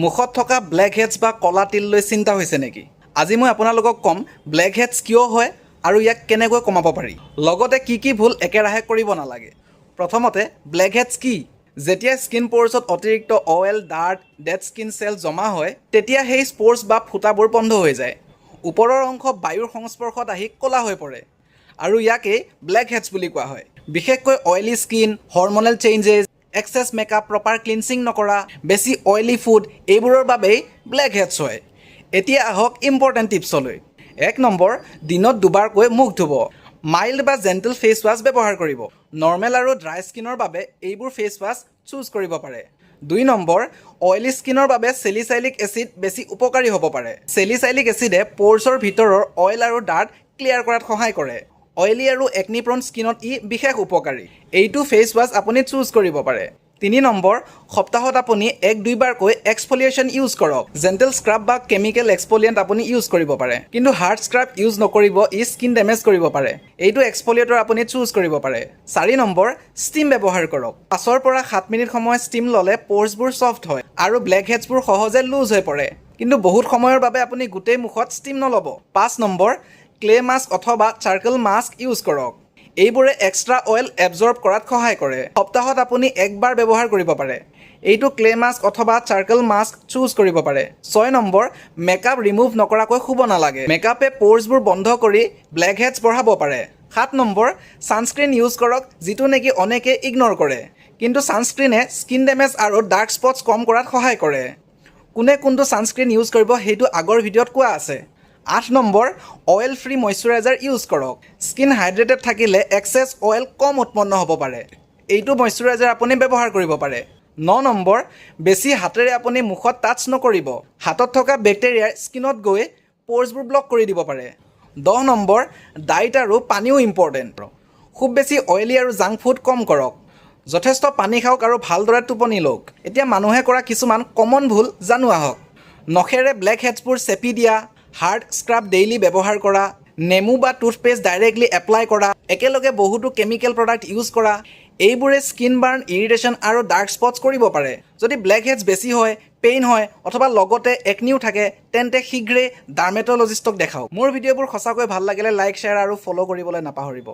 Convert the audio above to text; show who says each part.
Speaker 1: মুখত থকা black heads বা কলা তিল লৈ চিন্তা হৈছে নেকি? আজি মই আপোনালোকক ক'ম ব্লেক হেডছ কিয় হয় আৰু ইয়াক কেনেকৈ কমাব পাৰি, লগতে কি কি ভুল একেৰাহে কৰিব নালাগে। প্ৰথমতে ব্লেক হেডছ কি? যেতিয়া স্কিন প'ৰ্ছত অতিৰিক্ত oil, dirt, dead skin cell জমা হয়, তেতিয়া সেই স্প'ৰ্ছ বা ফুটাবোৰ বন্ধ হৈ যায়। ওপৰৰ অংশ বায়ুৰ সংস্পৰ্শত আহি ক'লা হৈ পৰে আৰু ইয়াকেই ব্লেক হেডছ বুলি কোৱা হয়। বিশেষকৈ oily skin, hormonal changes, excess makeup, proper cleansing নকৰা, বেছি অইলি ফুড, এইবোৰৰ বাবেই ব্লেক হেডছ হয়। এতিয়া আহক ইম্পৰ্টেণ্ট টিপছলৈ। 1 নম্বৰ, দিনত দুবাৰকৈ মুখ ধুব। মাইল্ড বা জেণ্টেল ফেচ ৱাছ ব্যৱহাৰ কৰিব। নৰ্মেল আৰু ড্ৰাই স্কিনৰ বাবে এইবোৰ ফেচ ৱাছ চুজ কৰিব পাৰে। 2 নম্বৰ, অইলি স্কিনৰ বাবে চেলিচাইলিক এচিড বেছি উপকাৰী হ'ব পাৰে। চেলিচাইলিক এচিডে প'ৰ্ছৰ ভিতৰৰ অইল আৰু ডাৰ্ট ক্লিয়াৰ কৰাত সহায় কৰে। অইলি আৰু একনি প্ৰ'ন স্কিনত ই বিশেষ উপকাৰী। এইটো ফেচ ৱাছ আপুনি চুজ কৰিব পাৰে। 3 নম্বৰ, সপ্তাহত আপুনি 1-2 বাৰকৈ এক্সফলিয়েশ্যন ইউজ কৰক। জেণ্টেল স্ক্ৰাব বা কেমিকেল এক্সফলিয়েণ্ট আপুনি ইউজ কৰিব পাৰে, কিন্তু হাৰ্ড স্ক্ৰাব ইউজ নকৰিব, ই স্কিন ডেমেজ কৰিব পাৰে। এইটো এক্সফলিয়েটৰ আপুনি চুজ কৰিব পাৰে। 4 নম্বৰ, ষ্টিম ব্যৱহাৰ কৰক। 5 পৰা 7 মিনিট সময় ষ্টিম ল'লে প'ৰ্ছবোৰ ছফ্ট হয় আৰু ব্লেক হেডছবোৰ সহজে লুজ হৈ পৰে, কিন্তু বহুত সময়ৰ বাবে আপুনি গোটেই মুখত ষ্টিম নল'ব। 5 নম্বৰ, ক্লে মাস্ক অথবা চাৰ্কল মাস্ক ইউজ কৰক। এইবোৰে এক্সট্ৰা অইল এবজৰ্ব কৰাত সহায় কৰে। সপ্তাহত আপুনি 1 বাৰ ব্যৱহাৰ কৰিব পাৰে। এইটো ক্লে মাস্ক অথবা চাৰ্কল মাস্ক চুজ কৰিব পাৰে। 6 নম্বৰ, মেকআপ ৰিমুভ নকৰাকৈ শুব নালাগে। মেকআপে প'ৰ্ছবোৰ বন্ধ কৰি ব্লেক হেডছ বঢ়াব পাৰে। 7 নম্বৰ, ছানস্ক্ৰীন ইউজ কৰক, যিটো নেকি অনেকে ইগন'ৰ কৰে, কিন্তু ছানস্ক্ৰীনে স্কিন ডেমেজ আৰু ডাৰ্ক স্পটছ কম কৰাত সহায় কৰে। কোনে কোনটো ছানস্ক্ৰীন ইউজ কৰিব সেইটো আগৰ ভিডিঅ'ত কোৱা আছে। 8 number, oil free moisturiser use কৰক। স্কিন হাইড্ৰেটেড থাকিলে এক্সেছ অইল কম উৎপন্ন হ'ব পাৰে। এইটো মইশ্চাৰাইজাৰ আপুনি ব্যৱহাৰ কৰিব পাৰে। 9 নম্বৰ, বেছি হাতেৰে আপুনি মুখত টাচ নকৰিব। হাতত থকা বেক্টেৰিয়াই স্কিনত গৈ প'ৰ্ছবোৰ ব্লক কৰি দিব পাৰে। 10 নম্বৰ, ডাইট আৰু পানীও ইম্পৰ্টেণ্ট। খুব বেছি অইলি আৰু জাংক ফুড কম কৰক। যথেষ্ট পানী খাওক আৰু ভালদৰে টোপনি লওক। এতিয়া মানুহে কৰা কিছুমান কমন ভুল জানো আহক। নখেৰে ব্লেক হেডছবোৰ চেপি দিয়া, হাৰ্ড স্ক্ৰাব ডেইলি ব্যৱহাৰ কৰা, নেমু বা টুথপেষ্ট ডাইৰেক্টলি এপ্লাই কৰা, একেলগে বহুতো কেমিকেল প্ৰডাক্ট ইউজ কৰা, এইবোৰে স্কিন বাৰ্ণ, ইৰিটেশ্যন আৰু ডাৰ্ক স্পটছ কৰিব পাৰে। যদি ব্লেক হেডছ বেছি হয়, পেইন হয় অথবা লগতে একনিও থাকে, তেন্তে শীঘ্ৰেই ডাৰ্মেট'লজিষ্টক দেখাওক। মোৰ ভিডিঅ'বোৰ সঁচাকৈ ভাল লাগিলে লাইক, শ্বেয়াৰ আৰু ফ'ল' কৰিবলৈ নাপাহৰিব।